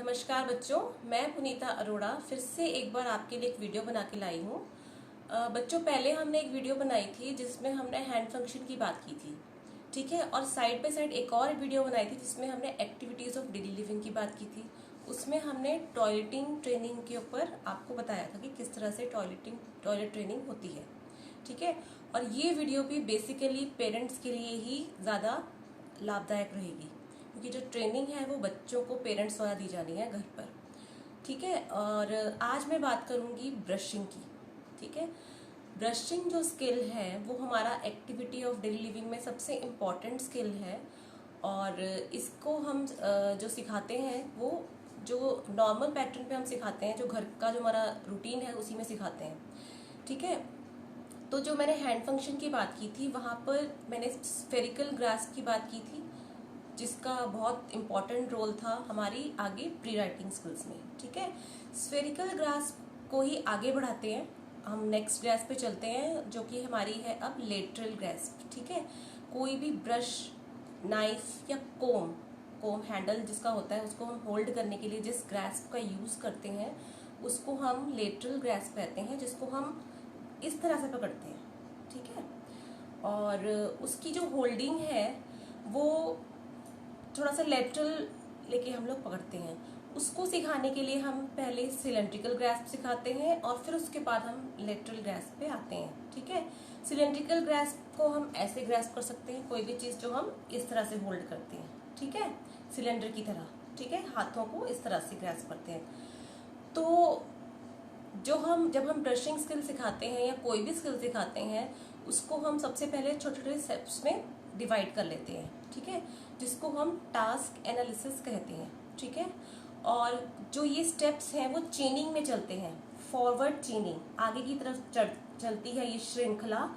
नमस्कार बच्चों, मैं पुनीता अरोड़ा फिर से एक बार आपके लिए एक वीडियो बना के लाई हूँ। बच्चों, पहले हमने एक वीडियो बनाई थी जिसमें हमने हैंड फंक्शन की बात की थी, ठीक है। और साइड बाय साइड एक और वीडियो बनाई थी जिसमें हमने एक्टिविटीज़ ऑफ डेली लिविंग की बात की थी। उसमें हमने टॉयलेटिंग ट्रेनिंग के ऊपर आपको बताया था कि किस तरह से टॉयलेट ट्रेनिंग होती है, ठीक है। और ये वीडियो भी बेसिकली पेरेंट्स के लिए ही ज़्यादा लाभदायक रहेगी, क्योंकि जो ट्रेनिंग है वो बच्चों को पेरेंट्स द्वारा दी जानी है घर पर, ठीक है। और आज मैं बात करूंगी ब्रशिंग की, ठीक है। ब्रशिंग जो स्किल है वो हमारा एक्टिविटी ऑफ डेली लिविंग में सबसे इम्पॉर्टेंट स्किल है। और इसको हम जो सिखाते हैं वो जो नॉर्मल पैटर्न पे हम सिखाते हैं, जो घर का जो हमारा रूटीन है उसी में सिखाते हैं, ठीक है। तो जो मैंने हैंड फंक्शन की बात की थी वहाँ पर मैंने स्फेरिकल ग्रास्प की बात की थी, जिसका बहुत इम्पॉर्टेंट रोल था हमारी आगे प्री राइटिंग स्किल्स में, ठीक है। स्फेरिकल ग्रास्प को ही आगे बढ़ाते हैं, हम नेक्स्ट ग्रास्प पे चलते हैं जो कि हमारी है अब लेटरल ग्रास्प, ठीक है। कोई भी ब्रश, नाइफ या कोम हैंडल जिसका होता है उसको हम होल्ड करने के लिए जिस ग्रास्प का यूज करते हैं उसको हम लेटरल ग्रास्प कहते हैं, जिसको हम इस तरह से पकड़ते हैं, ठीक है। और उसकी जो होल्डिंग है वो थोड़ा सा लेटरल लेके हम लोग पकड़ते हैं। उसको सिखाने के लिए हम पहले सिलेंड्रिकल ग्रास्प सिखाते हैं और फिर उसके बाद हम लेटरल ग्रास्प पे आते हैं, ठीक है। सिलेंड्रिकल ग्रास्प को हम ऐसे ग्रास्प कर सकते हैं, कोई भी चीज जो हम इस तरह से होल्ड करते हैं, ठीक है, सिलेंडर की तरह, ठीक है, हाथों को इस तरह से ग्रास्प करते हैं। तो जब हम ब्रशिंग स्किल सिखाते हैं या कोई भी स्किल सिखाते हैं उसको हम सबसे पहले छोटे छोटे स्टेप्स में डिवाइड कर लेते हैं, ठीक है, जिसको हम टास्क एनालिसिस कहते हैं, ठीक है। और जो ये स्टेप्स हैं वो चेनिंग में चलते हैं, फॉरवर्ड चेनिंग, आगे की तरफ चलती है ये श्रृंखला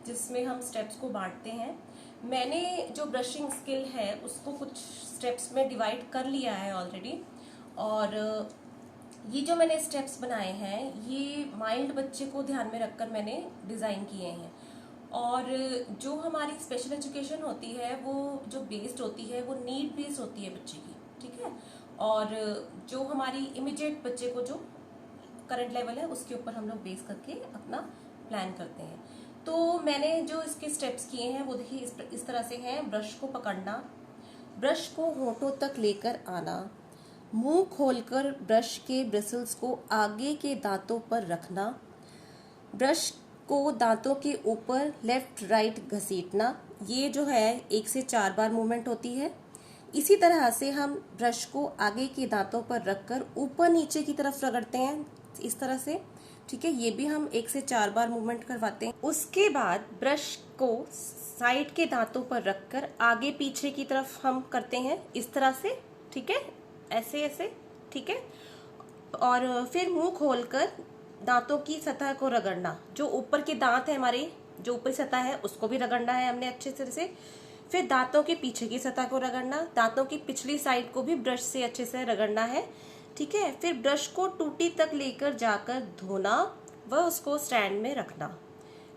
जिसमें हम स्टेप्स को बांटते हैं। मैंने जो ब्रशिंग स्किल है उसको कुछ स्टेप्स में डिवाइड कर लिया है ऑलरेडी। और ये जो मैंने स्टेप्स बनाए हैं ये माइल्ड बच्चे को ध्यान में रखकर मैंने डिज़ाइन किए हैं। और जो हमारी स्पेशल एजुकेशन होती है वो जो बेस्ड होती है वो नीड बेस्ड होती है बच्चे की, ठीक है। और जो हमारी इमीडिएट बच्चे को जो करंट लेवल है उसके ऊपर हम लोग बेस करके अपना प्लान करते हैं। तो मैंने जो इसके स्टेप्स किए हैं वो देखिए इस तरह से हैं। ब्रश को पकड़ना, ब्रश को होठों तक लेकर आना, मुंह खोलकर ब्रश के ब्रिसल्स को आगे के दांतों पर रखना, ब्रश को दांतों के ऊपर लेफ्ट राइट घसीटना। ये जो है 1 से 4 बार मूवमेंट होती है। इसी तरह से हम ब्रश को आगे के दांतों पर रखकर ऊपर नीचे की तरफ रगड़ते हैं, इस तरह से, ठीक है। ये भी हम 1 से 4 बार मूवमेंट करवाते हैं। उसके बाद ब्रश को साइड के दांतों पर रखकर आगे पीछे की तरफ हम करते हैं इस तरह से, ठीक है, ऐसे ऐसे, ठीक है। और फिर मुंह खोलकर दांतों की सतह को रगड़ना, जो ऊपर के दांत है हमारे, जो ऊपरी सतह है उसको भी रगड़ना है हमने अच्छे तरह से। फिर दांतों के पीछे की सतह को रगड़ना, दांतों की पिछली साइड को भी ब्रश से अच्छे से रगड़ना है, ठीक है। फिर ब्रश को टूटी तक लेकर जाकर धोना व उसको स्टैंड में रखना,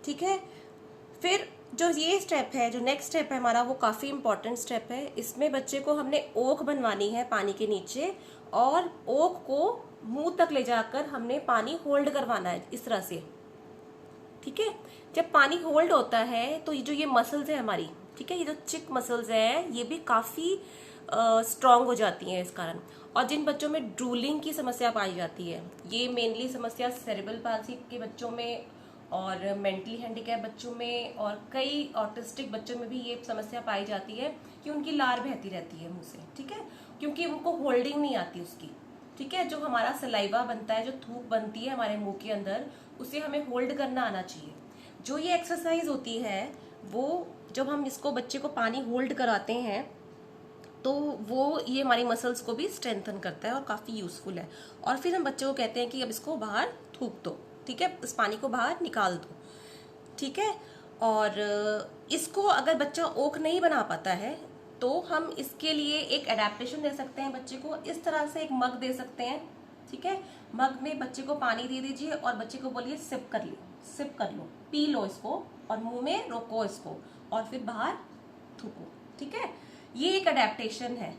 ठीक है। फिर जो ये स्टेप है, जो नेक्स्ट स्टेप है हमारा, वो काफी इंपॉर्टेंट स्टेप है। इसमें बच्चे को हमने ओख बनवानी है पानी के नीचे और ओख को मुंह तक ले जाकर हमने पानी होल्ड करवाना है इस तरह से, ठीक है। जब पानी होल्ड होता है तो ये जो ये मसल्स है हमारी, ठीक है, ये जो चिक मसल्स है ये भी काफी स्ट्रांग हो जाती हैं इस कारण। और जिन बच्चों में ड्रूलिंग की समस्या पाई जाती है, ये मेनली समस्या सेरेब्रल पाल्सी के बच्चों में और मेंटली हैंडीकैप बच्चों में और कई ऑटिस्टिक बच्चों में भी ये समस्या पाई जाती है कि उनकी लार बहती रहती है मुंह से, ठीक है, क्योंकि उनको होल्डिंग नहीं आती उसकी, ठीक है। जो हमारा सलाइवा बनता है, जो थूक बनती है हमारे मुंह के अंदर, उसे हमें होल्ड करना आना चाहिए। जो ये एक्सरसाइज होती है वो जब हम इसको बच्चे को पानी होल्ड कराते हैं तो वो ये हमारी मसल्स को भी स्ट्रेंथन करता है और काफी यूजफुल है। और फिर हम बच्चे को कहते हैं कि अब इसको बाहर थूक दो, ठीक है, इस पानी को बाहर निकाल दो, ठीक है। और इसको अगर बच्चा ओख नहीं बना पाता है तो हम इसके लिए एक एडेप्टेशन दे सकते हैं बच्चे को, इस तरह से एक मग दे सकते हैं, ठीक है। मग में बच्चे को पानी दे दीजिए और बच्चे को बोलिए सिप कर लो, पी लो इसको और मुंह में रोको इसको और फिर बाहर थूको, ठीक है। ये एक अडेप्टेशन है।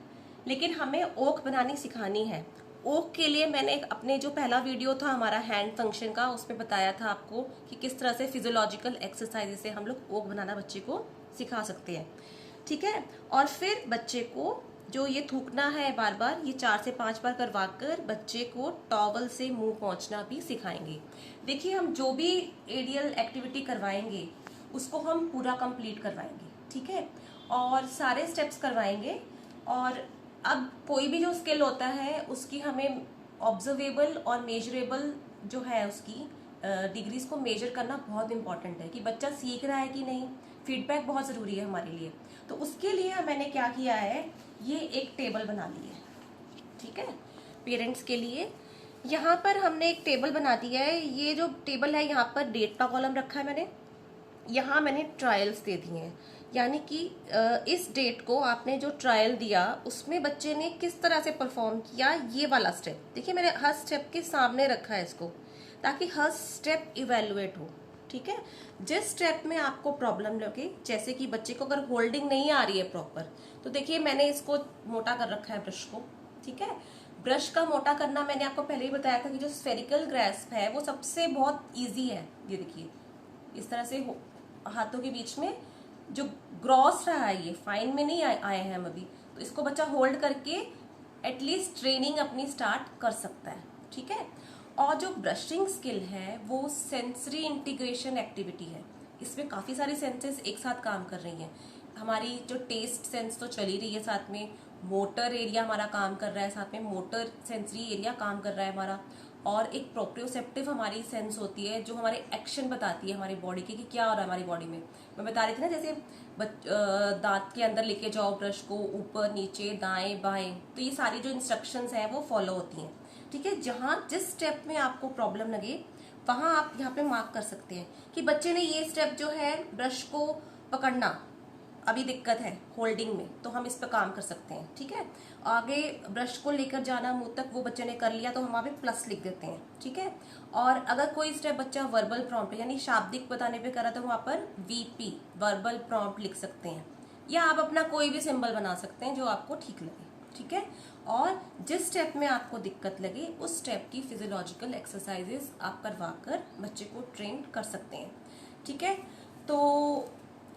लेकिन हमें ओक बनानी सिखानी है। ओक के लिए मैंने अपने जो पहला वीडियो था हमारा हैंड फंक्शन का, उसमें बताया था आपको कि किस तरह से फिजियोलॉजिकल एक्सरसाइज से हम लोग ओक बनाना बच्चे को सिखा सकते हैं। ठीक है, और फिर बच्चे को जो ये थूकना है बार बार, ये 4 से 5 बार करवाकर बच्चे को टॉवल से मुंह पोंछना भी सिखाएंगे। देखिए, हम जो भी एडियल एक्टिविटी करवाएंगे उसको हम पूरा कंप्लीट करवाएंगे। ठीक है, और सारे स्टेप्स करवाएंगे। और अब कोई भी जो स्किल होता है उसकी हमें ऑब्जर्वेबल और मेजरेबल जो है उसकी डिग्रीज को मेजर करना बहुत इंपॉर्टेंट है कि बच्चा सीख रहा है कि नहीं। फीडबैक बहुत ज़रूरी है हमारे लिए। तो उसके लिए मैंने क्या किया है, ये एक टेबल बना ली है। ठीक है, पेरेंट्स के लिए यहाँ पर हमने एक टेबल बना दिया है। ये जो टेबल है यहाँ पर डेट का कॉलम रखा है मैंने, यहाँ मैंने ट्रायल्स दे दिए हैं, यानी कि इस डेट को आपने जो ट्रायल दिया उसमें बच्चे ने किस तरह से परफॉर्म किया, ये वाला स्टेप देखिए मैंने हर स्टेप के सामने रखा है इसको, ताकि हर स्टेप इवेलुएट हो। ठीक है, जिस स्टेप में आपको प्रॉब्लम लगे, जैसे कि बच्चे को अगर होल्डिंग नहीं आ रही है प्रॉपर, तो देखिए मैंने इसको मोटा कर रखा है ब्रश को। ठीक है, ब्रश का मोटा करना मैंने आपको पहले ही बताया था कि जो स्फेरिकल ग्रास्प है वो सबसे बहुत इजी है। ये देखिए इस तरह से हाथों के बीच में जो ग्रॉस रहा है, ये फाइन में नहीं आए हैं हम अभी, तो इसको बच्चा होल्ड करके एटलीस्ट ट्रेनिंग अपनी स्टार्ट कर सकता है। ठीक है, और जो ब्रशिंग स्किल है वो सेंसरी इंटीग्रेशन एक्टिविटी है। इसमें काफ़ी सारी सेंसेस एक साथ काम कर रही हैं। हमारी जो टेस्ट सेंस तो चल ही रही है, साथ में मोटर एरिया हमारा काम कर रहा है, साथ में मोटर सेंसरी एरिया काम कर रहा है हमारा, और एक प्रोप्रियोसेप्टिव हमारी सेंस होती है जो हमारे एक्शन बताती है हमारी बॉडी के कि क्या हो रहा है हमारी बॉडी में। मैं बता रही थी ना, जैसे दांत के अंदर लेके जाओ ब्रश को, ऊपर नीचे दाएं बाएं, तो ये सारी जो इंस्ट्रक्शंस हैं वो फॉलो होती हैं। ठीक है, जहां जिस स्टेप में आपको प्रॉब्लम लगे वहां आप यहाँ पे मार्क कर सकते हैं कि बच्चे ने ये स्टेप जो है ब्रश को पकड़ना अभी दिक्कत है होल्डिंग में, तो हम इस पर काम कर सकते हैं। ठीक है, आगे ब्रश को लेकर जाना मुंह तक वो बच्चे ने कर लिया तो हम वहाँ पे प्लस लिख देते हैं। ठीक है, और अगर कोई स्टेप बच्चा वर्बल प्रॉम्प्ट यानी शाब्दिक बताने पे करा तो वहाँ पर वीपी वर्बल प्रॉम्प्ट लिख सकते हैं, या आप अपना कोई भी सिंबल बना सकते हैं जो आपको ठीक लगे। ठीक है, और जिस स्टेप में आपको दिक्कत लगे उस स्टेप की फिजियोलॉजिकल एक्सरसाइजेस आप करवाकर बच्चे को ट्रेन कर सकते हैं। ठीक है, तो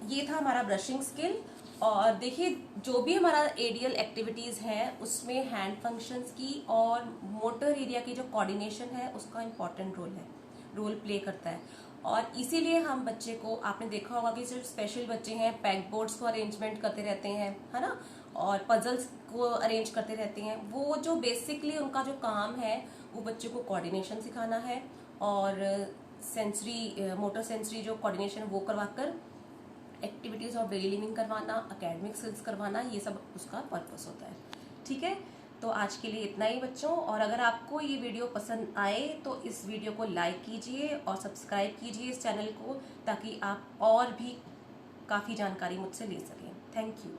ये था हमारा ब्रशिंग स्किल। और देखिए जो भी हमारा एडियल एक्टिविटीज है उसमें हैंड फंक्शंस की और मोटर एरिया की जो कोऑर्डिनेशन है उसका इम्पोर्टेंट रोल प्ले करता है। और इसीलिए हम बच्चे को, आपने देखा होगा कि सिर्फ स्पेशल बच्चे हैं पैक बोर्ड्स को अरेंजमेंट करते रहते हैं, है ना, और पजल्स को अरेंज करते रहते हैं। वो जो बेसिकली उनका जो काम है वो बच्चे को कोऑर्डिनेशन सिखाना है और सेंसरी मोटर सेंसरी जो कोऑर्डिनेशन वो करवाकर एक्टिविटीज ऑफ डेली लिविंग करवाना, एकेडमिक स्किल्स करवाना, ये सब उसका पर्पस होता है। ठीक है, तो आज के लिए इतना ही बच्चों। और अगर आपको ये वीडियो पसंद आए तो इस वीडियो को लाइक कीजिए और सब्सक्राइब कीजिए इस चैनल को, ताकि आप और भी काफ़ी जानकारी मुझसे ले सकें। Thank you.